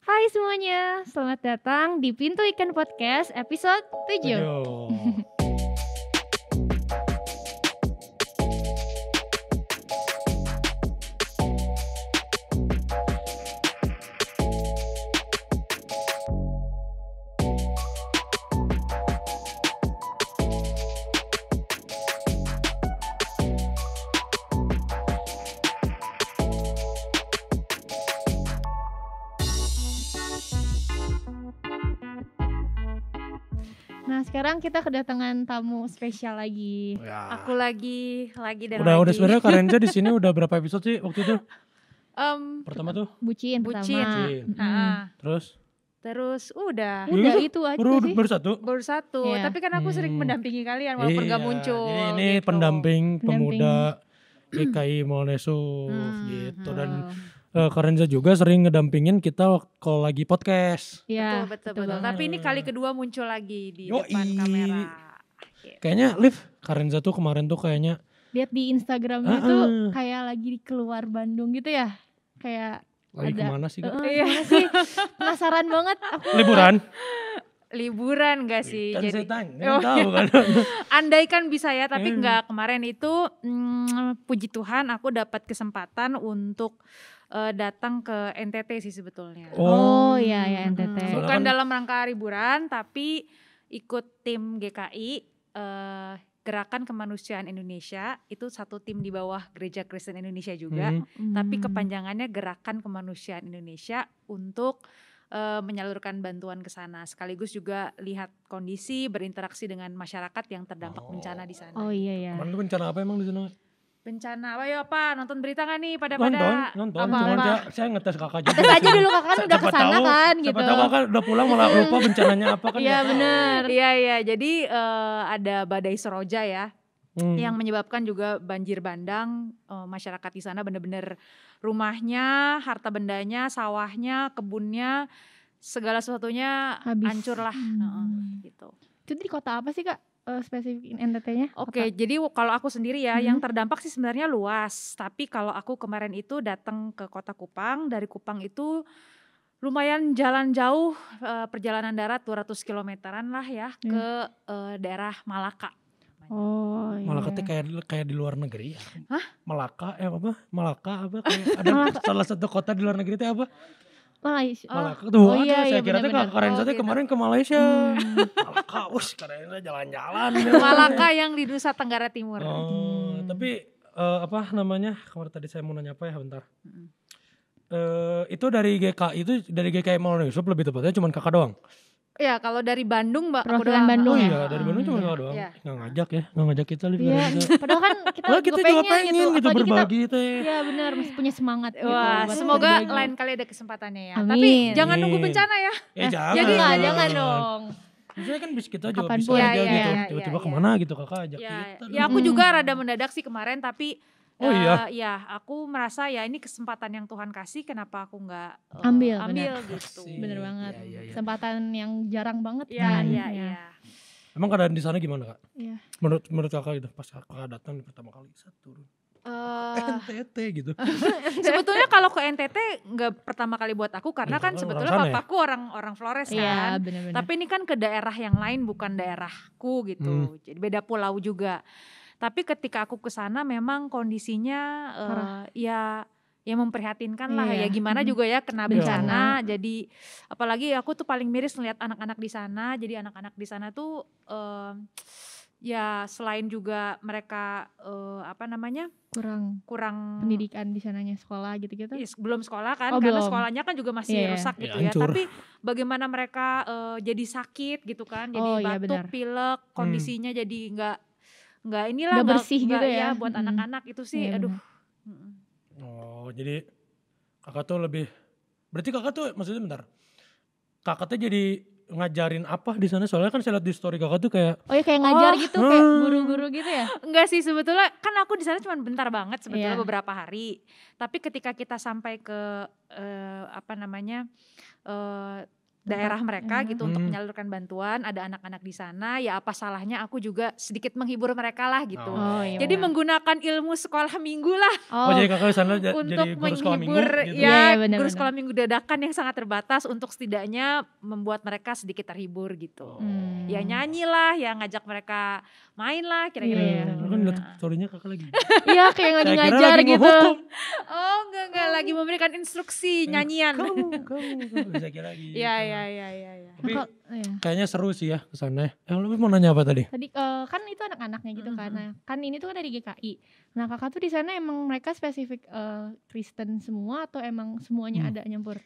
Hai semuanya, selamat datang di Pintu Ikan Podcast episode 7. Nah sekarang kita kedatangan tamu spesial lagi. Ya. Aku lagi dan Udah lagi. sebenarnya Karenza di sini udah berapa episode sih waktu itu? Pertama tuh. Bucin pertama. Bucin. Terus udah Udah itu aja sih. Baru satu. Iya. Iya. Tapi kan aku sering mendampingi kalian walaupun gak muncul. Jadi ini gitu. pendamping pemuda GKI Molnesuf gitu. Dan Karenza juga sering ngedampingin kita kalau lagi podcast. Iya, Betul. banget. Tapi ini kali kedua muncul lagi di Yoi. depan kamera. Gitu. Kayaknya Liv, Karenza tuh kemarin tuh kayaknya Lihat di Instagramnya tuh kayak lagi keluar Bandung gitu ya. Kayak lagi ada kemana sih? Kak? gimana sih? Penasaran banget aku. Liburan gak sih? Kan Jadi saya tanya, tahu kan. andai kan bisa ya, tapi enggak. Kemarin itu puji Tuhan aku dapat kesempatan untuk datang ke NTT sih sebetulnya. Oh iya NTT. Bukan Soalnya dalam rangka liburan, tapi ikut tim GKI Gerakan Kemanusiaan Indonesia. Itu satu tim di bawah Gereja Kristen Indonesia juga. Tapi kepanjangannya Gerakan Kemanusiaan Indonesia untuk menyalurkan bantuan ke sana, sekaligus juga lihat kondisi, berinteraksi dengan masyarakat yang terdampak bencana di sana. Oh iya. Kemarin tuh bencana apa emang di sana? Bencana apa? Nonton berita gak nih pada Nonton. Cuman saya ngetes kakak juga. Tes aja dulu kakak kan udah kesana kan gitu. Siapa tahu kakak udah pulang malah lupa bencananya apa kan. Iya benar. Iya, jadi ada badai Seroja ya, yang menyebabkan juga banjir bandang. Masyarakat di sana benar-benar rumahnya, harta bendanya, sawahnya, kebunnya, segala sesuatunya Habis. hancur lah. Gitu. Itu di kota apa sih kak? Spesifik NTT-nya? Oke, jadi kalau aku sendiri ya, yang terdampak sih sebenarnya luas. Tapi kalau aku kemarin itu datang ke kota Kupang, dari Kupang itu lumayan jalan jauh, perjalanan darat 200 kilometeran lah ya, ke daerah Malaka. Oh iya. Malaka tuh kayak di luar negeri ya. Hah? Malaka kayak ada salah satu kota di luar negeri itu apa? Malaysia. Malaka tuh Oh, ada. iya, Saya kira tuh benar-benar. Karenza tuh gitu. kemarin ke Malaysia. Malaka, Karenza jalan-jalan. Malaka yang di Nusa Tenggara Timur. Tapi apa namanya? Kemarin tadi saya mau nanya apa ya, bentar. Itu dari GKI Molnesuf lebih tepatnya cuma kakak doang. Ya kalau dari Bandung Mbak, aku Perwakilan doang. Bandung Oh ya? iya, dari Bandung cuma kakak doang. Iya. Nggak ngajak kita Liv. Iya, padahal kan kita, Kita juga pengen gitu apalagi berbagi teh. Iya benar, masih punya semangat gitu. Wah, buat semoga berbagi. lain kali ada kesempatannya ya. Amin. Tapi jangan nunggu Amin. bencana ya. Jangan. Jangan dong. Maksudnya kan bis kita juga Kapanpun. bisa Iya, aja iya, gitu. iya, Tiba-tiba iya. kemana gitu kakak ajak Ya, kita. ya aku juga rada mendadak sih kemarin, tapi Oh iya? ya aku merasa ya ini kesempatan yang Tuhan kasih, kenapa aku nggak Ambil, gitu. Asik. Bener banget. Iya. Kesempatan yang jarang banget Iya, kan. iya. Emang keadaan di sana gimana kak? Iya. Menurut kakak itu pas kakak datang pertama kali turun. NTT gitu. Sebetulnya kalau ke NTT nggak pertama kali buat aku, karena Iya, kan orang sebetulnya sana ya? papaku orang Flores Iya kan. benar-benar. Tapi ini kan ke daerah yang lain, bukan daerahku gitu. Jadi beda pulau juga. Tapi ketika aku ke sana memang kondisinya ya memprihatinkan lah Iya. ya, gimana juga ya kena Iya. bencana. Jadi apalagi aku tuh paling miris ngeliat anak-anak di sana. Jadi anak-anak di sana tuh ya selain juga mereka kurang pendidikan di sananya, sekolah gitu-gitu. belum sekolah kan, Oh, karena belum. sekolahnya kan juga masih Iya. rusak Ya, gitu ya. hancur. Tapi bagaimana mereka jadi sakit gitu kan, jadi Oh, iya, batuk, benar. pilek, kondisinya jadi nggak Nggak bersih gitu ya. buat anak-anak itu sih, Iya, aduh. benar. Oh jadi kakak tuh berarti kakak tuh maksudnya bentar. Kakak tuh jadi ngajarin apa di sana? Soalnya kan saya lihat di story kakak tuh kayak Oh iya kayak ngajar gitu, kayak guru-guru gitu ya. Enggak sih, sebetulnya kan aku di sana cuma bentar banget sebetulnya, Iya. beberapa hari. Tapi ketika kita sampai ke daerah mereka gitu untuk Hmm. menyalurkan bantuan, ada anak-anak di sana, ya apa salahnya aku juga sedikit menghibur mereka lah gitu. Oh, iya Jadi benar. menggunakan ilmu sekolah minggu lah Oh, jadi kakak di sana untuk jadi guru sekolah minggu menghibur gitu. Iya, ya benar, guru benar. sekolah minggu dadakan yang sangat terbatas untuk setidaknya membuat mereka sedikit terhibur gitu. Hmm. Ya nyanyi lah, ya ngajak mereka main lah kira-kira Iya, gitu. Lu kan liat story-nya kakak lagi. Iya, kayak lagi Saya kira ngajar lagi gitu. ngehukum. Oh enggak lagi memberikan instruksi nyanyian. Kamu bisa kira lagi. Iya iya iya iya. Tapi Iya. kayaknya seru sih ya kesana. Yang lebih mau nanya apa tadi? Tadi kan itu anak-anaknya gitu kan. Nah, kan ini tuh kan dari GKI. Nah, kakak tuh di sana emang mereka spesifik Kristen semua atau emang semuanya ada nyampur?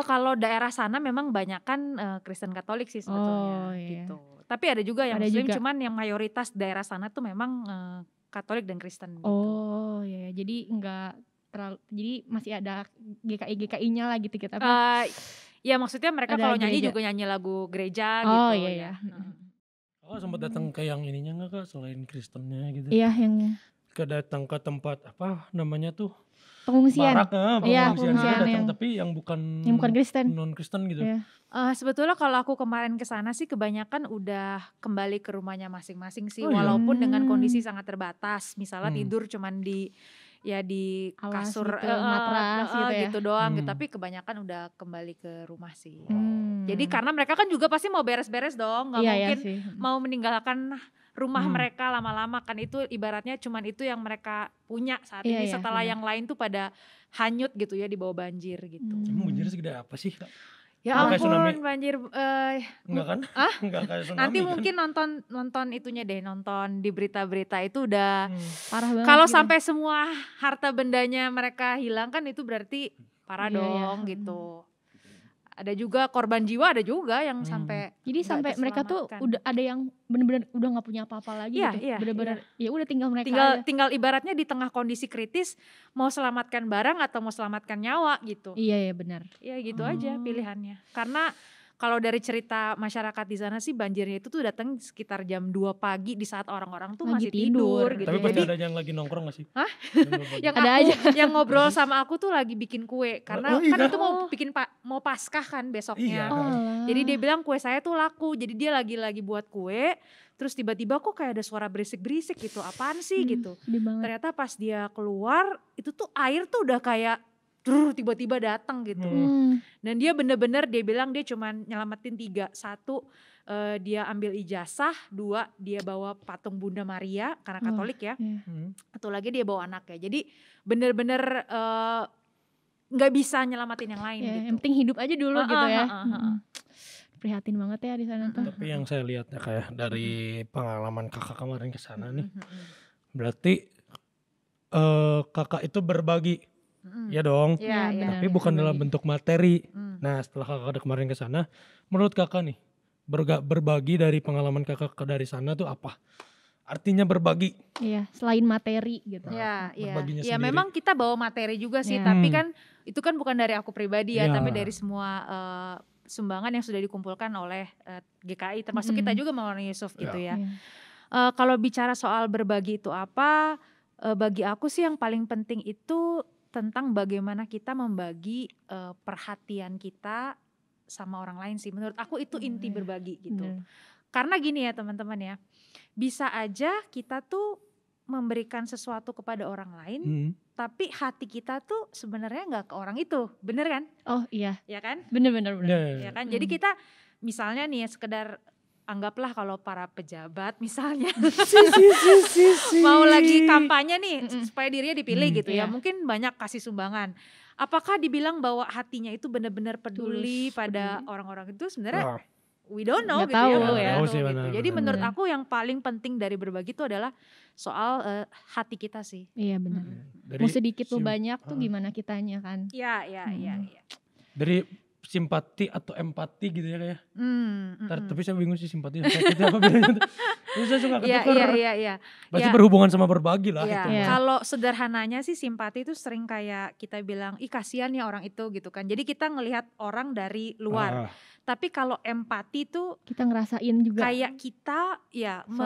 Kalau daerah sana memang banyakan Kristen Katolik sih sebetulnya Oh, iya. gitu. Tapi ada juga yang Ada Muslim, juga. cuman yang mayoritas daerah sana tuh memang Katolik dan Kristen gitu. Oh, iya. Jadi enggak terlalu, jadi masih ada GKI-GKI-nya lah gitu kita. Ya maksudnya mereka Ada kalau nyanyi gereja. juga nyanyi lagu gereja Oh, gitu iya, ya. iya. Oh sempat datang ke yang ininya nggak kak selain Kristennya gitu? Iya, yang Datang ke tempat apa namanya tuh? pengungsian. Barak, Iya, pengungsian juga pengungsian datang yang- tapi yang bukan Kristen. non Kristen gitu. Iya. Sebetulnya kalau aku kemarin ke sana sih kebanyakan udah kembali ke rumahnya masing-masing sih, Oh, iya? walaupun dengan Hmm. kondisi sangat terbatas. Misalnya Hmm. tidur cuman di Alas kasur gitu, matras gitu ya. gitu doang gitu. Hmm. Tapi kebanyakan udah kembali ke rumah sih. Hmm. Jadi karena mereka kan juga pasti mau beres-beres dong, nggak Iya, mungkin iya sih. mau meninggalkan rumah Hmm. mereka lama-lama, kan itu ibaratnya cuman itu yang mereka punya saat Iya, ini iya, setelah benar. yang lain tuh pada hanyut gitu ya di bawah banjir gitu. Emang banjir segede apa sih kak? Ya Nggak kayak tsunami? ampun banjir Enggak kan? Enggak kayak tsunami nanti kan? mungkin nonton itunya deh, nonton di berita-berita itu udah Parah banget. kalau gitu. sampai semua harta bendanya mereka hilang kan itu berarti parah Iya, iya. dong gitu. Ada juga korban jiwa, ada juga yang sampai Jadi nggak sampai mereka tuh terselamatkan. udah ada yang bener-bener udah nggak punya apa-apa lagi Iya, gitu. iya, Bener-bener ya udah tinggal mereka aja. tinggal ibaratnya di tengah kondisi kritis mau selamatkan barang atau mau selamatkan nyawa gitu. Iya ya benar. Ya gitu aja pilihannya. Karena kalau dari cerita masyarakat di sana sih banjirnya itu tuh datang sekitar jam 2 pagi di saat orang-orang tuh Lagi masih tidur tidur. gitu. Tapi pasti Jadi ada yang lagi nongkrong gak sih? Hah? Yang yang Ada aku aja. yang ngobrol sama aku tuh lagi bikin kue karena Oh, kan iya? itu mau bikin mau Paskah kan besoknya. Iya. Jadi dia bilang kue saya tuh laku. Jadi dia lagi buat kue, terus tiba-tiba kok kayak ada suara berisik-berisik gitu. Apaan sih gitu. Sedih banget. Ternyata pas dia keluar itu tuh air tuh udah kayak tiba-tiba datang gitu. Dan dia bener-bener dia bilang dia cuman nyelamatin 3. 1 dia ambil ijazah, 2 dia bawa patung Bunda Maria karena Katolik ya. Iya. Satu lagi dia bawa anaknya. Jadi bener-bener nggak bisa nyelamatin yang lain Ya, gitu. yang penting hidup aja dulu gitu ya. Heeh. Prihatin banget ya di sana tuh. Tapi yang saya lihat ya kayak dari pengalaman kakak kemarin ke sana nih. Berarti kakak itu berbagi. Ya dong. Iya, iya. Tapi bukan dalam bentuk materi. Hmm. Nah setelah kakak kemarin ke sana, menurut kakak nih berbagi dari pengalaman kakak dari sana tuh apa? Artinya berbagi. Iya, selain materi gitu. Ya, ya. berbaginya Ya sendiri. memang kita bawa materi juga sih, Ya. tapi kan itu kan bukan dari aku pribadi ya, Ya. tapi dari semua sumbangan yang sudah dikumpulkan oleh GKI, termasuk kita juga Maulana Yusuf gitu ya. Iya. Kalau bicara soal berbagi itu apa, bagi aku sih yang paling penting itu tentang bagaimana kita membagi perhatian kita sama orang lain sih. Menurut aku itu inti Iya. berbagi gitu. Bener. Karena gini ya teman-teman ya, bisa aja kita tuh memberikan sesuatu kepada orang lain, tapi hati kita tuh sebenarnya nggak ke orang itu, bener kan? Oh iya, Ya kan? bener. Ya kan? Jadi kita misalnya nih ya sekedar anggaplah kalau para pejabat misalnya mau lagi kampanye nih supaya dirinya dipilih gitu ya, Iya. mungkin banyak kasih sumbangan. Apakah dibilang bahwa hatinya itu benar-benar peduli Tulus, pada peduli. orang-orang itu sebenarnya Wah, we don't know Nggak gitu tahu ya. ya. Nggak Tahu tahu sih, gitu. benar, Jadi benar. menurut Benar. aku yang paling penting dari berbagi itu adalah soal hati kita sih. Iya benar. dari Mau sedikit mau sim- banyak tuh gimana kitanya kan. Iya, iya, iya. dari simpati atau empati gitu ya kayak. Hmm, Tapi saya bingung sih simpati dan empati apa bedanya tuh. Terus saya suka Iya, ketukar. iya. Pasti Ya. berhubungan sama berbagi lah Iya, itu. Iya. kalau sederhananya sih simpati itu sering kayak kita bilang, ih kasihan ya orang itu gitu kan. Jadi kita ngelihat orang dari luar. Ah, Tapi kalau empati tuh Kita ngerasain juga. kayak kita ya So,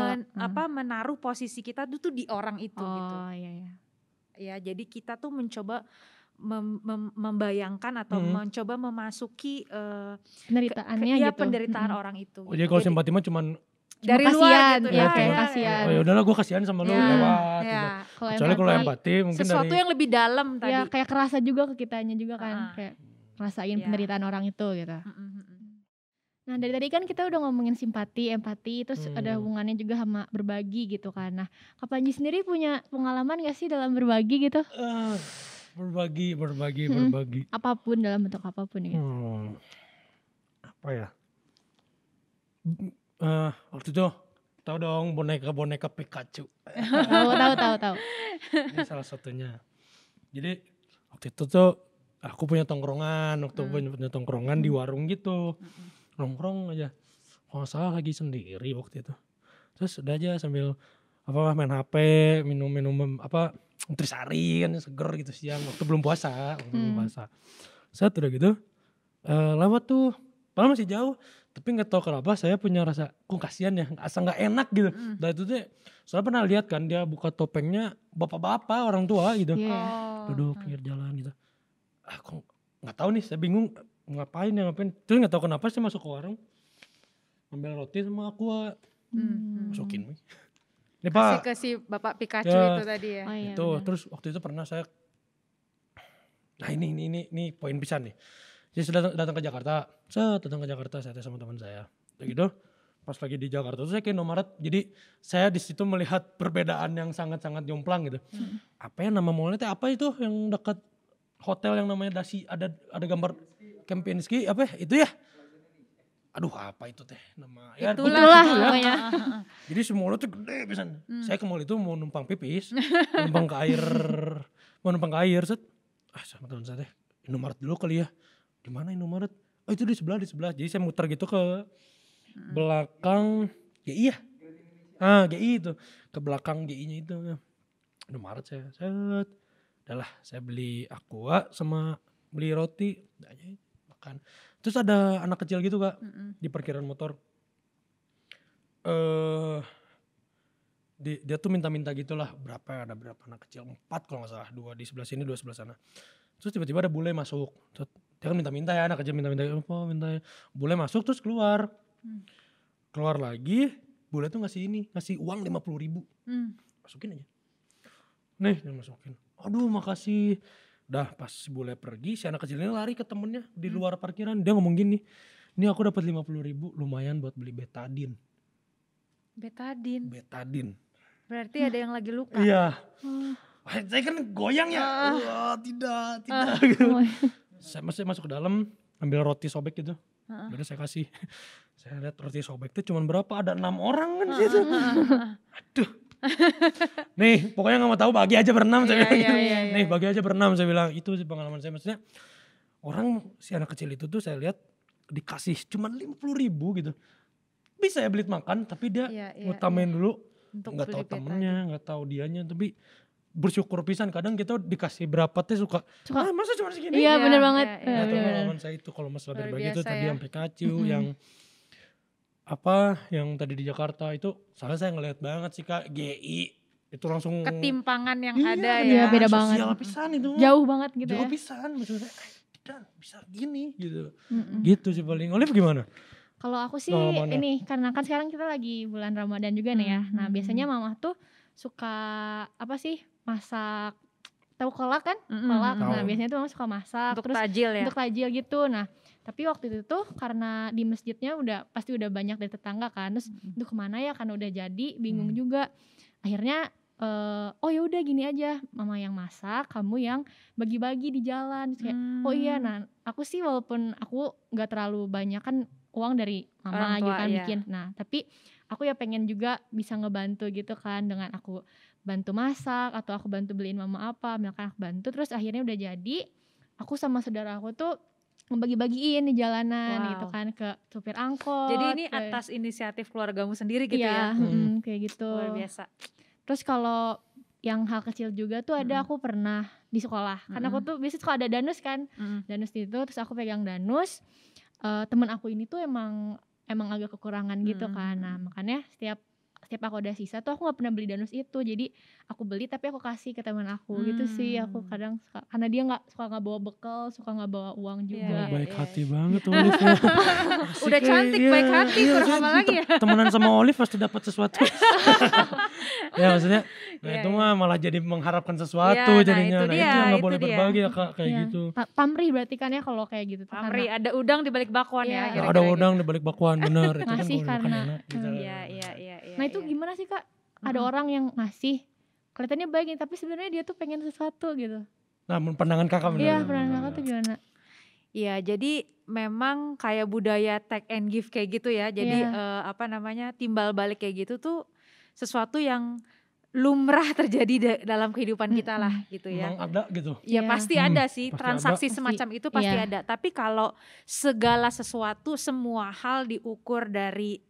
menaruh posisi kita tuh di orang itu gitu. Oh iya. Ya, jadi kita tuh mencoba membayangkan atau mencoba memasuki penderitaannya ya gitu. penderitaan orang itu. Oh, jadi kalau simpati mah cuman dari kasihan, luar gitu ya, ya. kayak Ya, kasihan. oh ya udahlah gue kasihan sama lu lewat gitu. Kecuali kalau empati mungkin sesuatu dari yang lebih dalam tadi. Ya kayak kerasa juga ke kitanya juga kan, kayak rasain penderitaan orang itu gitu. Nah dari tadi kan kita udah ngomongin simpati, empati, terus ada hubungannya juga sama berbagi gitu kan. Nah Kak Panji sendiri punya pengalaman gak sih dalam berbagi gitu? Berbagi. Apapun, dalam bentuk apapun gitu. Apa ya? Waktu itu tahu dong boneka Pikachu. Tahu. Ini salah satunya. Jadi waktu itu tuh aku punya tongkrongan, punya tongkrongan di warung gitu. Nongkrong aja. Kalau nggak salah lagi sendiri waktu itu. Terus udah aja sambil main HP, minum nutrisari kan seger gitu siang waktu belum puasa. Saat udah gitu lewat tuh, padahal masih jauh, tapi nggak tahu kenapa saya punya rasa kasihan ya, asa nggak enak gitu. Dan itu tuh soalnya pernah lihat kan dia buka topengnya bapak-bapak orang tua gitu, duduk pinggir jalan gitu. Aku nggak tahu nih, saya bingung ngapain. Terus nggak tahu kenapa saya masuk ke warung, ambil roti sama aqua, masukin nih. Ini kasih Pak, ke si Bapak Pikachu itu tadi ya. Itu terus waktu itu pernah saya, nah ini poin pisan nih. Jadi sudah datang ke Jakarta, saya sama teman saya. Kayak gitu, pas lagi di Jakarta tuh saya ke Indomaret. Jadi saya di situ melihat perbedaan yang sangat-sangat jomplang gitu. Apa ya nama mallnya teh, apa itu yang dekat hotel yang namanya Dasi, ada gambar Kempinski apa ya, itu ya? Aduh apa itu teh nama? Ya, itulah namanya. Jadi si mall itu gede pisan. Saya ke mall itu mau numpang pipis, numpang ke air, set. Sama teman saya teh, Indomaret dulu kali ya. Di mana Indomaret? Oh itu di sebelah. Jadi saya muter gitu ke belakang GI ya. GI itu. Ke belakang GI-nya itu. Indomaret saya, set. Udahlah, saya beli aqua sama beli roti, makan. Terus ada anak kecil gitu Kak, di parkiran motor. Dia tuh minta-minta gitulah, ada berapa anak kecil, 4 kalau gak salah, 2 di sebelah sini, 2 sebelah sana. Terus tiba-tiba ada bule masuk, dia kan minta-minta ya, anak kecil minta-minta, bule masuk terus keluar. Keluar lagi, bule tuh ngasih uang 50.000, masukin aja. Nih, dia masukin. Aduh makasih. Dah pas si bule pergi, si anak kecil ini lari ke temennya di luar parkiran. Dia ngomong gini, ini aku dapat 50.000 lumayan buat beli betadin. Betadin. Berarti ada yang lagi luka. Iya. Saya kan goyang ya. Tidak. Gitu. Saya masuk ke dalam, ambil roti sobek gitu. Udah saya kasih. Saya lihat roti sobek itu cuma berapa, ada 6 orang kan di situ. Aduh. Nih pokoknya gak mau tahu, bagi aja berenam saya bilang. Nih bagi aja berenam saya bilang. Itu sih pengalaman saya. Maksudnya si anak kecil itu tuh saya lihat dikasih cuma 50.000 gitu. Bisa ya beli makan, tapi dia ngutamain dulu. Gak tahu temennya, gak tahu dianya, tapi bersyukur pisan. Kadang kita dikasih berapa teh suka masa cuma segini. Iya bener banget. Itu pengalaman saya itu kalau masalah berbagi itu tadi yang Pikachu, yang tadi di Jakarta itu, soalnya saya ngeliat banget sih Kak, GI itu langsung ketimpangan yang ada ya. Iya beda banget. banget. Sosial pisan itu. Jauh banget gitu Jauh pisan, maksudnya dan bisa gini gitu. Gitu sih paling. Olive gimana? Kalau aku sih ini, karena kan sekarang kita lagi bulan Ramadan juga nih ya. Nah biasanya mama tuh suka masak, tahu kolak kan? Kolak. Nah biasanya tuh mama suka masak. Untuk tajil ya? Untuk tajil gitu. Nah tapi waktu itu tuh karena di masjidnya pasti udah banyak dari tetangga kan. Terus itu kemana ya, karena udah jadi bingung juga. Akhirnya oh ya udah gini aja, mama yang masak, kamu yang bagi-bagi di jalan. Terus kayak oh iya, nah aku sih walaupun aku nggak terlalu banyak kan uang dari mama gitu kan bikin. Nah tapi aku ya pengen juga bisa ngebantu gitu kan, dengan aku bantu masak atau aku bantu beliin mama apa, misalkan aku bantu. Terus akhirnya udah jadi aku sama saudara aku tuh ngebagi-bagiin di jalanan gitu kan, ke supir angkot. Jadi ini atas inisiatif keluargamu sendiri gitu ya? Kayak gitu. Luar biasa. Terus kalau yang hal kecil juga tuh ada, aku pernah di sekolah. Karena aku tuh biasanya suka ada danus kan. Danus itu, terus aku pegang danus. Temen aku ini tuh emang agak kekurangan gitu kan. Nah makanya setiap setiap aku ada sisa tuh aku nggak pernah beli danus itu, jadi aku beli tapi aku kasih ke teman aku gitu sih. Aku kadang suka, karena dia suka nggak bawa bekal, suka nggak bawa uang juga. Baik hati banget Olive ya. Udah cantik, baik hati, kurang apa lagi ya? Temenan sama Olive pasti dapat sesuatu. Ya maksudnya, itu mah malah jadi mengharapkan sesuatu jadinya. Itu yang nggak boleh berbagi ya Kak, kayak gitu. Pamrih berarti kan ya kalau kayak gitu. Pamrih, ada udang di balik bakwan ya. Ada udang di balik bakwan, bener. Itu ngasih kan karena enak gitu. Iya. Nah itu gimana sih Kak? Ada orang yang ngasih, kelihatannya baik nih, tapi sebenarnya dia tuh pengen sesuatu gitu. Nah, pandangan Kakak bener. Iya, pandangan Kakak tuh gimana? Iya, jadi memang kayak budaya take and give kayak gitu ya. Jadi timbal balik kayak gitu tuh sesuatu yang lumrah terjadi dalam kehidupan kita lah gitu ya. Memang ada gitu. Ya pasti ada sih, pasti transaksi ada. semacam itu pasti ada. Tapi kalau segala sesuatu, semua hal diukur dari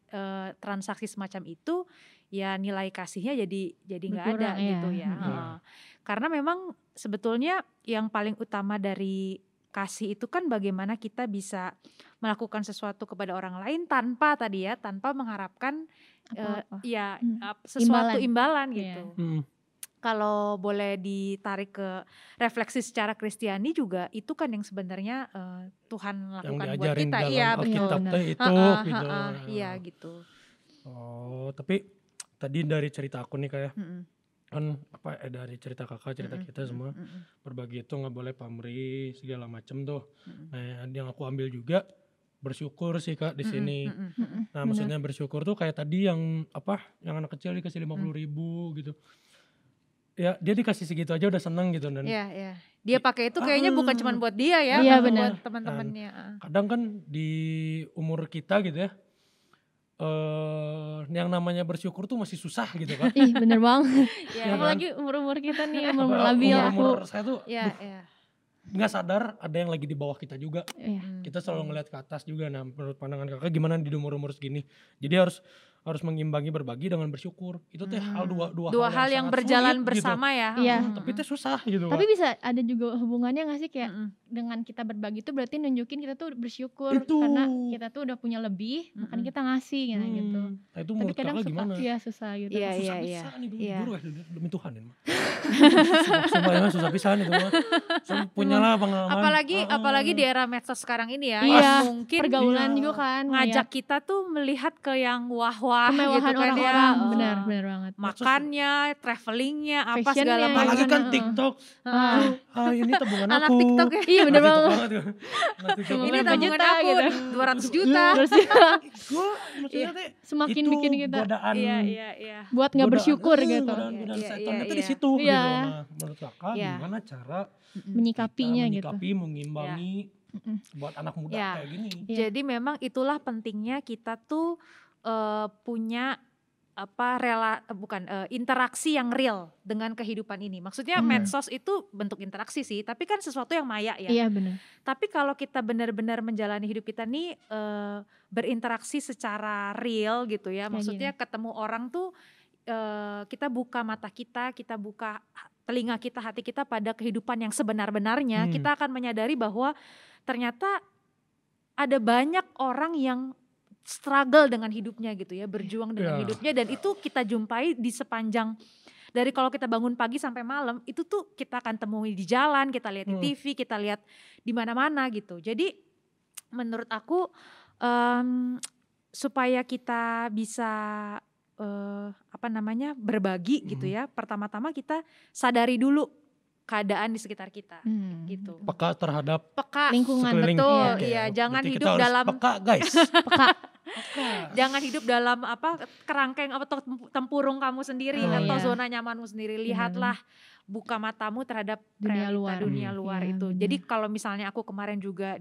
transaksi semacam itu, ya nilai kasihnya jadi nggak ada gitu ya. Karena memang sebetulnya yang paling utama dari kasih itu kan bagaimana kita bisa melakukan sesuatu kepada orang lain tanpa mengharapkan sesuatu imbalan gitu. Kalau boleh ditarik ke refleksi secara Kristiani juga, itu kan yang sebenarnya Tuhan lakukan buat kita. Iya betul. Gitu. Iya gitu. Oh, tapi tadi dari cerita aku nih kayak kan dari cerita Kakak, cerita kita semua berbagi itu nggak boleh pamrih segala macem tuh. Nah, yang aku ambil juga bersyukur sih Kak di sini. Nah, maksudnya bersyukur tuh kayak tadi yang anak kecil dikasih 50.000 gitu. Ya dia dikasih segitu aja udah seneng gitu. Dan dia pakai itu kayaknya bukan cuma buat dia ya, buat teman-temannya. Kadang kan di umur kita gitu ya, yang namanya bersyukur tuh masih susah gitu kan. Ih bener banget. Apalagi umur kita nih, umur labil. Umur saya tuh nggak sadar ada yang lagi di bawah kita juga. Kita selalu ngeliat ke atas juga. Nah, menurut pandangan Kakak gimana di umur segini? Jadi harus mengimbangi berbagi dengan bersyukur. Itu teh dua hal yang berjalan bersama gitu. Ya. Iya. Tapi itu susah gitu. Tapi bisa ada juga hubungannya nggak sih kayak dengan kita berbagi itu berarti nunjukin kita tuh bersyukur karena kita tuh udah punya lebih, makanya kita ngasih gitu. Nah, itu tapi kadang susah gitu. Susah pisan itu jujur demi Tuhan ini mah. Susah pisan itu mah. Punyalah pengalaman. Apalagi di era medsos sekarang ini ya. Iya, mungkin pergaulan juga kan ngajak kita tuh melihat ke yang wah-wah kemewahan gitu kan orang-orang. Benar banget. Makannya, travelingnya, apa segala macam. Apalagi kan TikTok. Ini tabungan aku. Anak TikTok ya. Iya benar banget. Ini tabungan aku gitu. 200 juta. Gue maksudnya teh semakin itu bikin kita godaan. Iya. Buat nggak bersyukur gitu. Godaan setan itu di situ gitu. Nah, menurut Kakak gimana cara menyikapinya gitu. Mengimbangi buat anak muda kayak gini. Jadi memang itulah pentingnya kita tuh punya interaksi yang real dengan kehidupan ini. Maksudnya medsos itu bentuk interaksi sih, tapi kan sesuatu yang maya ya. Iya benar. Tapi kalau kita benar-benar menjalani hidup kita nih berinteraksi secara real gitu ya. Maksudnya ketemu orang tuh kita buka mata kita buka telinga kita, hati kita pada kehidupan yang sebenar-benarnya. Kita akan menyadari bahwa ternyata ada banyak orang yang struggle dengan hidupnya gitu ya, berjuang dengan hidupnya, dan itu kita jumpai di sepanjang dari kalau kita bangun pagi sampai malam itu tuh kita akan temui di jalan, kita lihat di TV, kita lihat di mana-mana gitu. Jadi menurut aku supaya kita bisa berbagi gitu ya, pertama-tama kita sadari dulu keadaan di sekitar kita gitu. Peka terhadap lingkungan, betul. Iya, jangan hidup dalam peka guys. Jangan hidup dalam kerangkeng atau tempurung kamu sendiri atau zona nyamanmu sendiri. Lihatlah, buka matamu terhadap dunia luar itu. Jadi kalau misalnya aku kemarin juga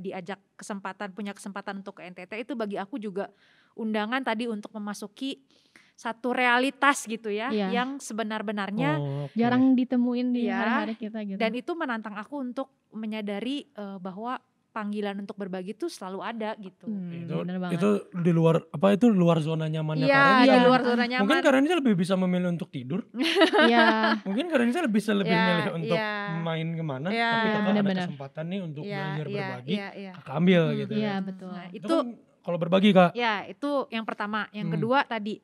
punya kesempatan untuk ke NTT, itu bagi aku juga undangan tadi untuk memasuki satu realitas gitu ya, yang sebenar-benarnya jarang ditemuin di hari-hari kita gitu. Dan itu menantang aku untuk menyadari bahwa panggilan untuk berbagi itu selalu ada gitu. Itu di luar luar zona nyamannya Karen. Iya, di luar zona nyaman. Mungkin Karen ini lebih bisa memilih untuk tidur. Iya. Mungkin Karen ini bisa lebih memilih untuk main kemana, tapi Kakak ada kesempatan nih untuk belajar berbagi, Kakak ambil gitu. Iya, betul. Nah, itu kan kalau berbagi Kak. Ya, itu yang pertama. Yang kedua tadi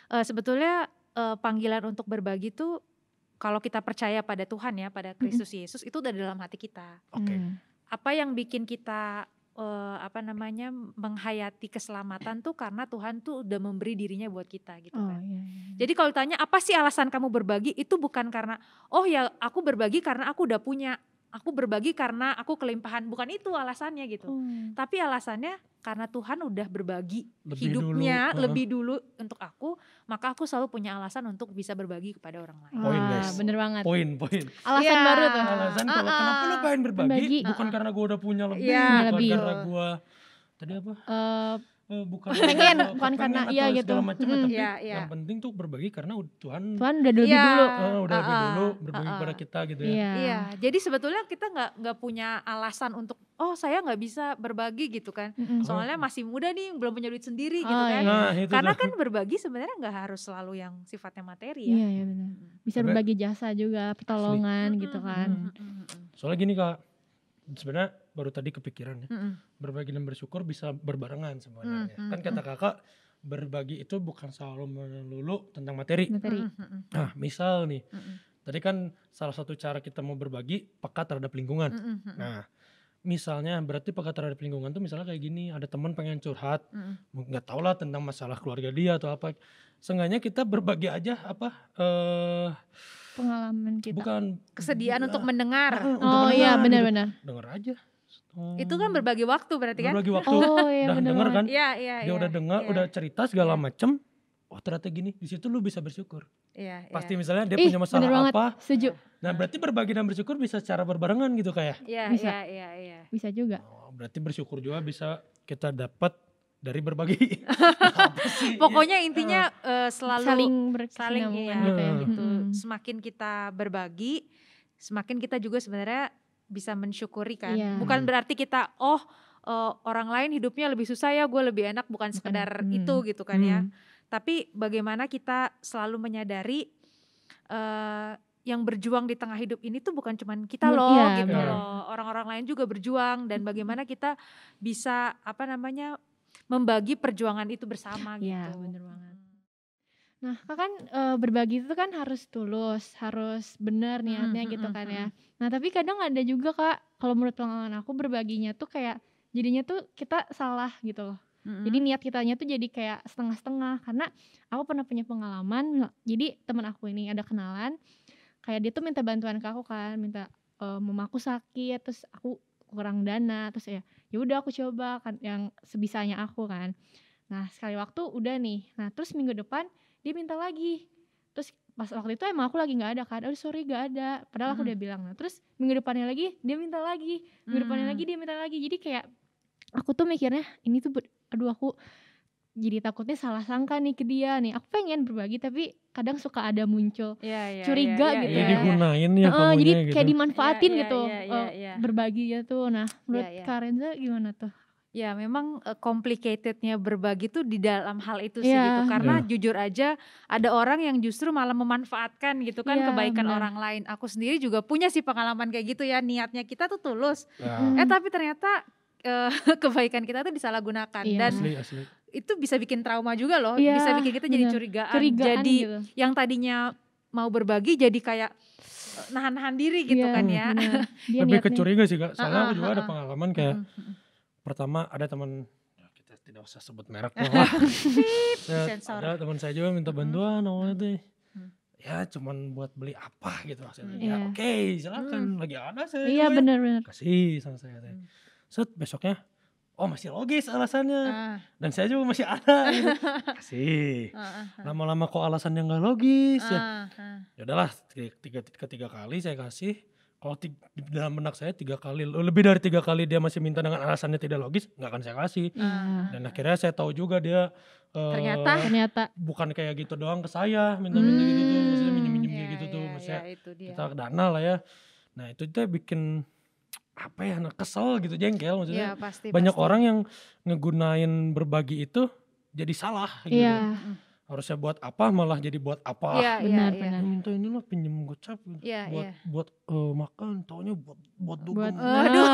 sebetulnya panggilan untuk berbagi tuh kalau kita percaya pada Tuhan ya, pada Kristus Yesus, itu udah dalam hati kita. Oke. Apa yang bikin kita menghayati keselamatan tuh karena Tuhan tuh udah memberi dirinya buat kita gitu kan. Jadi kalau ditanya apa sih alasan kamu berbagi, itu bukan karena oh ya aku berbagi karena aku udah punya, aku berbagi karena aku kelimpahan, bukan itu alasannya gitu. Tapi alasannya karena Tuhan udah berbagi hidupnya lebih dulu untuk aku, maka aku selalu punya alasan untuk bisa berbagi kepada orang lain. Poin guys. Bener banget. Poin. Alasan baru tuh. Alasan kalau kenapa lu pengen berbagi, bukan karena gue udah punya lebih, bukan karena gue tadi apa? Bukan karena iya gitu. Tapi yang penting tuh berbagi karena Tuhan udah lebih dulu. Udah lebih dulu berbagi kepada kita gitu ya. Iya, jadi sebetulnya kita nggak punya alasan untuk saya nggak bisa berbagi gitu kan. Soalnya masih muda nih, belum punya duit sendiri gitu kan. Nah, karena kan berbagi sebenarnya nggak harus selalu yang sifatnya materi ya. Iya benar. Bisa berbagi jasa juga, pertolongan gitu kan. Soalnya gini Kak, sebenarnya baru tadi kepikiran ya. Berbagi dan bersyukur bisa berbarengan sebenarnya. Kan kata Kakak, berbagi itu bukan selalu melulu tentang materi. Nah, misal nih, tadi kan salah satu cara kita mau berbagi peka terhadap lingkungan. Nah, misalnya berarti peka terhadap lingkungan tuh misalnya kayak gini, ada teman pengen curhat, nggak tau lah tentang masalah keluarga dia atau apa. Seenggaknya kita berbagi aja pengalaman kita. Bukan kesediaan untuk mendengar. Iya benar-benar. Dengar aja. Itu kan berbagi waktu berarti kan? Berbagi waktu. Iya udah denger kan? Iya. Dia udah dengar, udah cerita segala macem. Oh ternyata gini, di situ lu bisa bersyukur. Iya. Pasti misalnya dia punya masalah apa. Setuju. Nah berarti berbagi dan bersyukur bisa secara berbarengan gitu kayak. Iya. Bisa juga. Berarti bersyukur juga bisa kita dapat dari berbagi. Pokoknya intinya selalu saling iya, gitu ya. Gitu. Semakin kita berbagi, semakin kita juga sebenarnya bisa mensyukuri kan. Bukan berarti kita orang lain hidupnya lebih susah ya, gue lebih enak, bukan sekedar itu gitu kan ya. Tapi bagaimana kita selalu menyadari yang berjuang di tengah hidup ini tuh bukan cuman kita loh gitu loh. Orang-orang lain juga berjuang, dan bagaimana kita bisa membagi perjuangan itu bersama gitu. Iya, bener banget. Nah, kan berbagi itu kan harus tulus, harus benar niatnya gitu kan ya. Nah, tapi kadang ada juga Kak, kalau menurut pengalaman aku berbaginya tuh kayak jadinya tuh kita salah gitu loh. Jadi niat kitanya tuh jadi kayak setengah-setengah, karena aku pernah punya pengalaman. Jadi teman aku ini ada kenalan, kayak dia tuh minta bantuan ke aku kan, minta mamaku sakit, terus aku kurang dana, terus ya udah aku coba kan yang sebisanya aku kan. Nah, sekali waktu udah nih. Nah, terus minggu depan dia minta lagi. Terus pas waktu itu emang aku lagi gak ada kan. Sorry gak ada. Padahal aku udah bilang. Nah, terus minggu depannya lagi dia minta lagi. Minggu depannya lagi dia minta lagi. Jadi kayak aku tuh mikirnya ini tuh aku jadi takutnya salah sangka nih ke dia nih. Aku pengen berbagi tapi kadang suka ada muncul curiga gitu ya. Digunain ya kamunya jadi gitu. kayak dimanfaatin gitu berbagi gitu. Nah, menurut Kak Renza gimana tuh? Ya memang complicatednya berbagi tuh di dalam hal itu sih gitu. Karena jujur aja ada orang yang justru malah memanfaatkan gitu kan kebaikan orang lain. Aku sendiri juga punya sih pengalaman kayak gitu ya. Niatnya kita tuh tulus. Tapi ternyata kebaikan kita tuh disalahgunakan. Dan asli. itu bisa bikin trauma juga loh. Bisa bikin kita jadi curigaan. Jadi gitu. Yang tadinya mau berbagi jadi kayak nahan-nahan diri gitu kan ya. Lebih ke curiga sih Kak. Soalnya aku juga ada pengalaman kayak pertama ada teman, kita tidak usah sebut merek lah. Ada teman saya juga minta bantuan awalnya tuh. Ya cuman buat beli apa gitu maksudnya. Ya oke, silakan, lagi ada saya. Iya benar-benar. Kasih sama saya. Set besoknya, masih logis alasannya. Dan saya juga masih ada gitu. Kasih. Lama-lama kok alasannya gak logis ya. Ya udahlah, ketiga kali saya kasih. Kalau dalam benak saya 3 kali, lebih dari 3 kali dia masih minta dengan alasannya tidak logis, gak akan saya kasih. Dan akhirnya saya tahu juga dia ternyata bukan kayak gitu doang ke saya, minta-minta gitu tuh, maksudnya minjem-minjem gitu tuh, maksudnya kita dana lah ya. Nah itu tuh bikin kesel gitu, jengkel maksudnya. Banyak orang yang ngegunain berbagi itu jadi salah gitu. harusnya buat apa malah jadi buat apa. Iya, Benar, iya. benar. Minta ini loh pinjem gocap Iya, buat iya. buat makan, taunya buat dugem. Aduh.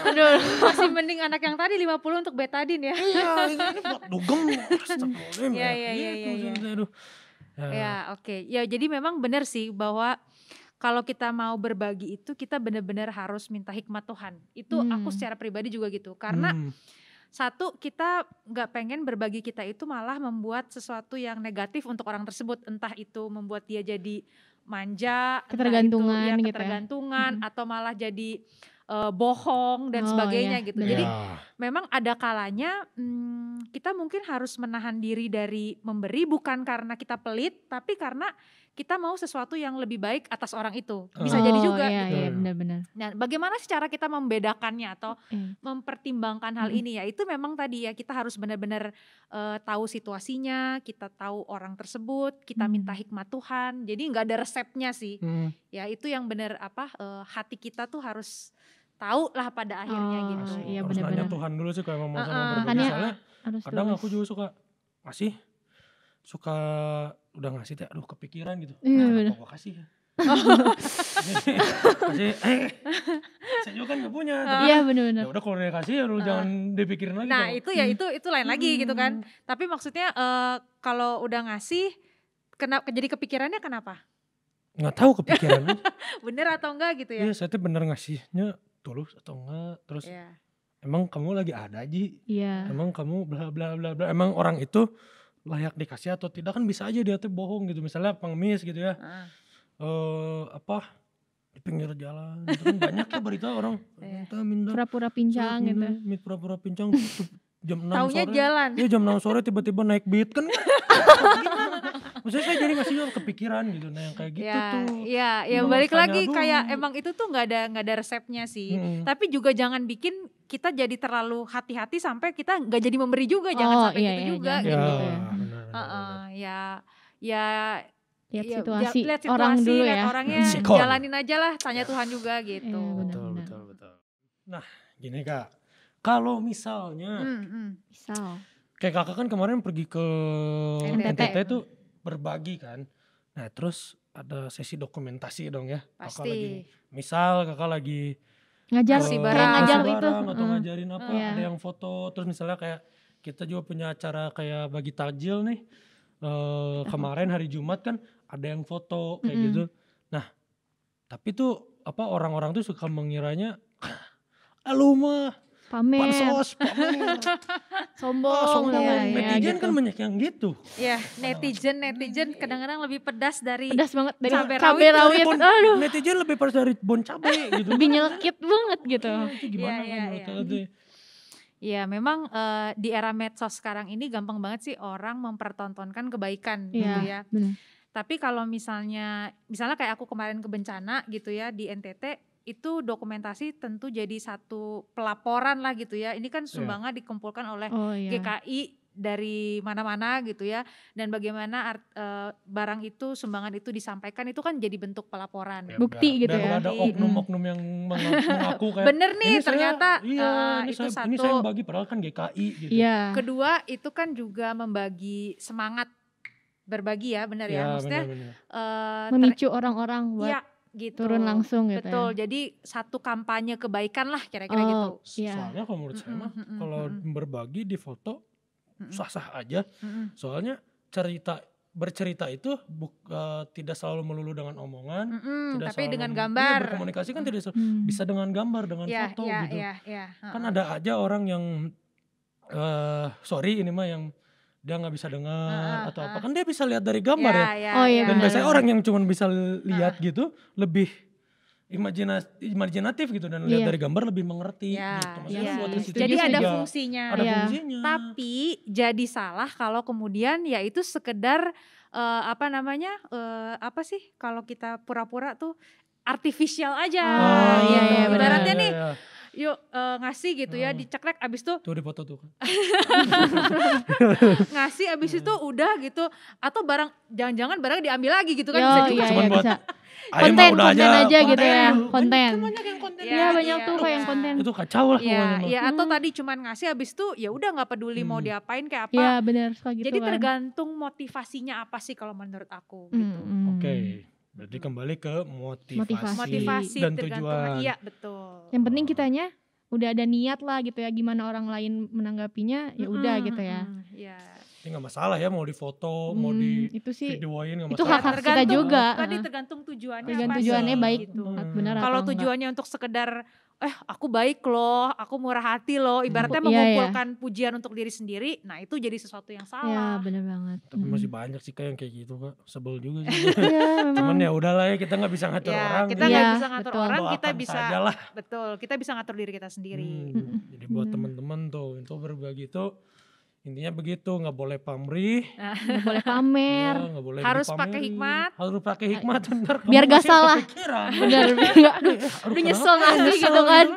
Aduh. Masih mending anak yang tadi 50 untuk betadine ya. Iya, ini buat dugem. Astagfirullahaladzim. Iya, ya. iya, Gitu, iya. aduh. Ya, oke. Ya, jadi memang benar sih bahwa kalau kita mau berbagi itu kita benar-benar harus minta hikmat Tuhan. Itu aku secara pribadi juga gitu. Karena satu, kita nggak pengen berbagi kita itu malah membuat sesuatu yang negatif untuk orang tersebut. Entah itu membuat dia jadi manja, Ketergantungan entah itu gitu ya. ketergantungan, atau malah jadi bohong dan sebagainya iya, gitu. benar. Jadi memang ada kalanya kita mungkin harus menahan diri dari memberi bukan karena kita pelit, tapi karena kita mau sesuatu yang lebih baik atas orang itu. Bisa jadi juga iya, gitu. iya, benar-benar. Nah, bagaimana sih cara kita membedakannya atau mempertimbangkan hal ini ya? Itu memang tadi ya kita harus benar-benar tahu situasinya, kita tahu orang tersebut, kita minta hikmat Tuhan. Jadi nggak ada resepnya sih. Ya itu yang benar hati kita tuh harus tahu lah pada akhirnya gitu. Iya, harus nanya benar-benar. Tuhan dulu sih kalau emang mau sama berbagi. Makanya Soalnya harus kadang tulus. aku juga suka udah ngasih teh aduh kepikiran gitu. Iya, Kenapa benar. gua kasih ya? Kasih saya juga kan gak punya. Iya, benar-benar. Ya udah kalau dia kasih ya lu jangan dipikirin lagi. Nah kalau- itu ya itu lain lagi gitu kan. Tapi maksudnya kalau udah ngasih, jadi kepikirannya kenapa? nggak tahu kepikiran. Bener atau enggak gitu ya? Iya, saya tuh bener ngasihnya tulus atau enggak. Terus Iya. emang kamu lagi ada Ji? Iya. Emang kamu bla bla bla bla. Emang orang itu layak dikasih atau tidak, kan bisa aja dia tuh bohong gitu. Misalnya pengemis gitu ya. Di pinggir jalan gitu kan banyak ya berita orang minta Pura-pura pincang gitu. pura-pura pincang tuh jam 6 Taunya sore. jalan. Iya jam 6 sore tiba-tiba naik beat kan. Gimana? Maksudnya saya jadi ngasihnya kepikiran gitu. Nah yang kayak gitu tuh. Iya, ya Emang balik tanya lagi dulu. kayak emang itu tuh nggak ada resepnya sih. Tapi juga jangan bikin kita jadi terlalu hati-hati sampai kita nggak jadi memberi juga, jangan sampai iya, gitu iya, juga jangan gitu. gitu ya. Benar. Ya Lihat ya, situasi lihat orang dulu lihat ya. orangnya, Sikon. jalanin aja lah, tanya Tuhan juga gitu. Iya, benar. Betul. Nah gini Kak, kalau misalnya Misal. kayak kakak kan kemarin pergi ke NTT. NTT tuh berbagi kan. Nah terus ada sesi dokumentasi dong ya. Kakak lagi, Pasti. misal kakak lagi Ngajar, Kasih kayak barang. ngajar kasih itu. barang atau ngajarin apa, Iya. ada yang foto. Terus misalnya kayak kita juga punya acara kayak bagi takjil nih. Kemarin hari Jumat kan ada yang foto kayak gitu. Nah tapi tuh orang-orang tuh suka mengiranya lu mah Pamer, pansos, pamer. sombong. Sombong. ya, Netizen gitu. kan banyak yang gitu. Ya, netizen kadang-kadang lebih pedas dari Pedas banget dari Cabai cabai rawit. Bon- netizen lebih pedas dari bon cabai gitu. Lebih nyelkit banget gitu. Itu gimana Iya, kan menurut iya. kakak tuh? Ya memang di era medsos sekarang ini gampang banget sih orang mempertontonkan kebaikan gitu ya. Benar. Tapi kalau misalnya kayak aku kemarin ke bencana gitu ya di NTT, itu dokumentasi tentu jadi satu pelaporan lah gitu ya. Ini kan sumbangan dikumpulkan oleh Oh iya. GKI dari mana-mana gitu ya. Dan bagaimana barang itu, sumbangan itu disampaikan itu kan jadi bentuk pelaporan. Bukti gitu ya. Dan ada Bukti. oknum-oknum yang mengaku kayak Bener nih "Ini saya- ternyata iya, ini itu saya, ini satu. saya yang bagi padahal kan GKI gitu. Iya. Kedua itu kan juga membagi semangat berbagi ya, benar ya. Maksudnya benar-benar. Memicu orang-orang buat ya gitu. turun langsung gitu Betul. ya. Jadi satu kampanye kebaikan lah kira-kira gitu. Iya. Soalnya kalau menurut saya mah kalau berbagi di foto sah-sah aja. Soalnya bercerita itu tidak selalu melulu dengan omongan, tidak Tapi selalu dengan iya, gambar. berkomunikasi kan tidak selalu Hmm. bisa dengan gambar, dengan Ya, foto ya, gitu. ya. Kan ada aja orang yang sorry ini mah yang dia nggak bisa dengar atau apa, kan dia bisa lihat dari gambar ya. Oh iya, Dan benar. biasanya orang yang cuma bisa lihat gitu lebih imajinatif gitu, dan lihat Iya. dari gambar lebih mengerti Ya, gitu. Maksudnya ya. buat ke situ Jadi juga ada ya, fungsinya. ada Iya. fungsinya. Tapi jadi salah kalau kemudian ya itu sekedar apa sih kalau kita pura-pura tuh artificial aja. iya, iya, benar. Ibaratnya iya, nih, iya. yuk ngasih gitu ya, diceklek abis itu Tuh di foto tuh kan. ngasih abis itu udah gitu, atau jangan-jangan barang diambil lagi gitu kan, Yo, bisa juga. iya, Cuman iya, buat bisa. konten aja gitu ya, konten. konten. Kan banyak yang konten. Iya banyak tuh kayak yang konten. Itu kacau lah Iya, pokoknya. iya, atau tadi cuman ngasih habis itu ya udah nggak peduli mau diapain kayak apa. Iya benar suka gitu Jadi kan. tergantung motivasinya apa sih kalau menurut aku gitu. Oke, berarti kembali ke motivasi, Motivasi dan tergantung. tujuan. Iya, betul. Yang penting kitanya udah ada niat lah gitu ya, gimana orang lain menanggapinya ya udah gitu ya. Iya. Ini nggak masalah ya mau difoto, mau di Itu sih videoin nggak itu masalah. hak-hak kita juga. Tadi tergantung tujuannya Tergantung apa tujuannya sih, baik gitu. benar atau Kalau enggak. tujuannya untuk sekedar aku baik loh, aku murah hati loh, ibaratnya Iya, mengumpulkan pujian untuk diri sendiri, nah itu jadi sesuatu yang Ya salah. benar banget. Tapi masih banyak sih kayak yang kayak gitu Kak, sebel juga sih. Iya Cuman memang. ya udahlah ya, kita nggak bisa ngatur Ya, orang. kita jadi nggak Iya, bisa ngatur betul. orang, kita doakan bisa sajalah. betul, kita bisa ngatur diri kita sendiri. Jadi buat Bener. teman-teman tuh, itu berbagi tuh intinya begitu, nggak boleh pamrih, Nggak boleh pamer. ya, nggak boleh Harus dipamerin. pakai hikmat. Harus pakai hikmat, ntar Biar kamu gak masih salah. kepikiran. Bener, enggak, aduh, Aduh, udah nyesel kenapa? ngasih Nyesel gitu kan.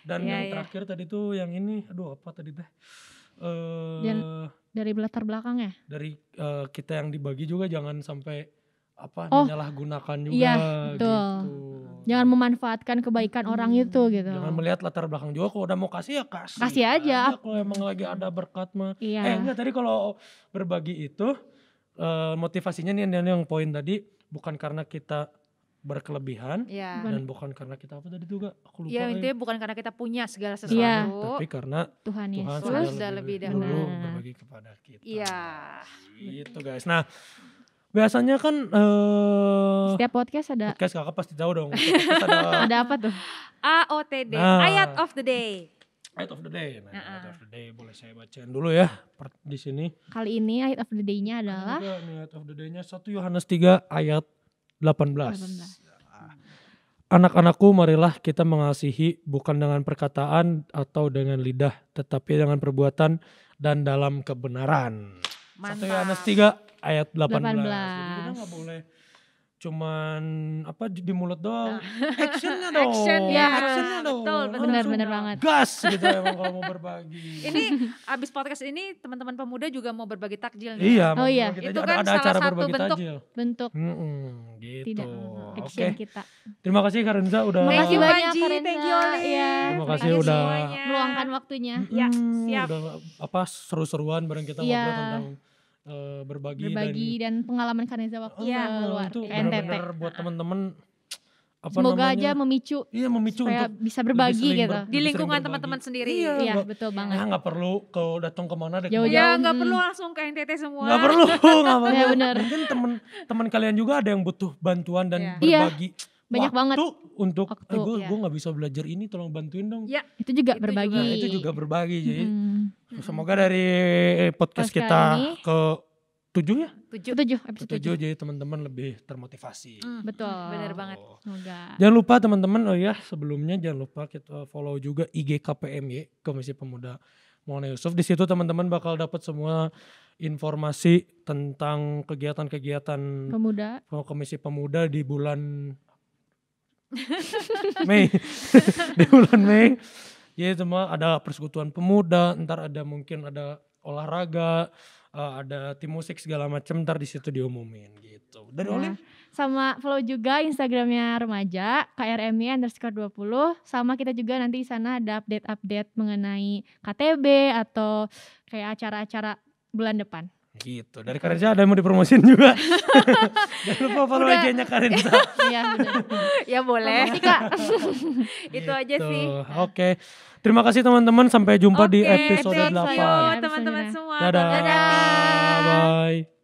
Dan Iya, yang iya. terakhir tadi tuh yang ini, aduh apa tadi teh? Dari latar belakang ya. Dari kita yang dibagi juga jangan sampai Oh, menyalahgunakan juga. iya, betul. Gitu. Jangan memanfaatkan kebaikan orang itu gitu. Jangan melihat latar belakang juga, kalau udah mau kasih ya kasih. Kasih aja. Kalau emang lagi ada berkat mah. Iya. Enggak, tadi kalau berbagi itu motivasinya nih yang poin tadi bukan karena kita berkelebihan Ya. dan bukan karena kita apa tadi tuh Kak? Aku lupa. Ya intinya bukan karena kita punya segala sesuatu. Iya. Tapi karena Tuhan Tuhan Yesus. sudah lebih dahulu dahulu. berbagi kepada kita. Iya. Gitu guys. Nah, biasanya kan Setiap podcast ada podcast Kakak pasti tahu dong. Podcast ada ada apa tuh? AOTD, Nah. ayat of the day. Ayat of the day. Nah, Heeh. ayat of the day boleh saya bacain dulu ya di sini. Kali ini ayat of the day-nya adalah Ada nih ayat of the day-nya 1 Yohanes 3 ayat 18. 18. Anak-anakku, marilah kita mengasihi bukan dengan perkataan atau dengan lidah, tetapi dengan perbuatan dan dalam kebenaran. 1 Yohanes 3 ayat 18. Jadi kita nggak boleh cuman apa di mulut doang. Actionnya dong. Actionnya, Actionnya dong. betul, betul. Benar-benar banget. Gas gitu emang kalau mau berbagi. Ini abis podcast ini teman-teman pemuda juga mau berbagi takjil nih. Iya, Oh iya. kita Itu ada, kan ada salah acara satu berbagi bentuk takjil. Bentuk Gitu. tidak Oke. action kita. Terima kasih Kak Renza udah Terima kasih Thank you banyak Panji, Kak thank you Renza. Oli. Iya. Terima kasih Thank you udah semuanya. Meluangkan waktunya. Ya, siap. Udah apa seru-seruan bareng kita Iya. ngobrol tentang berbagi Dan pengalaman Kak Renza waktu Iya, ke luar itu ke NTT. benar-benar buat teman-teman apa Semoga namanya? aja memicu Iya, memicu supaya untuk bisa berbagi lebih sering gitu. lebih Di sering lingkungan berbagi. teman-teman sendiri. Iya, Iya, nggak- betul banget. Ya nggak perlu kalau datang kemana deh. Jauh-jauh. Ya nggak Hmm. perlu langsung ke NTT semua. Nggak perlu, nggak perlu. Iya, benar. Mungkin teman kalian juga ada yang butuh bantuan dan Iya. berbagi. Banyak waktu banget. untuk Waktu, gue iya. nggak bisa belajar ini, tolong bantuin dong. Ya. Itu juga Itu berbagi. juga. Nah, itu juga berbagi. Jadi semoga dari podcast Podcast kita ini. ke 7 ya, 7. Episode 7 7. jadi teman-teman lebih termotivasi. Betul. Bener banget. Semoga. Jangan lupa teman-teman, oh ya sebelumnya jangan lupa kita follow juga IG KPMY, Komisi Pemuda Maulana Yusuf. Di situ teman-teman bakal dapat semua informasi tentang kegiatan-kegiatan Pemuda. Komisi Pemuda di bulan Mei. Di bulan Mei. Ya semua ada persekutuan pemuda, ntar ada mungkin ada olahraga, ada tim musik segala macam, ntar di situ diumumin gitu. Dari Oli? Nah, sama follow juga Instagramnya remaja KRMY_20. Sama kita juga nanti di sana ada update-update mengenai KTB atau kayak acara-acara bulan depan. Gitu. Dari Karenza ada yang mau dipromosin juga. Jangan lupa follow Udah. IG-nya Karenza. Iya benar. Ya boleh. Makasih Kak. Itu aja sih. Oke. Terima kasih teman-teman, sampai jumpa di Oke, episode thank you 8. teman-teman semua. Dadah. Dadah. Bye.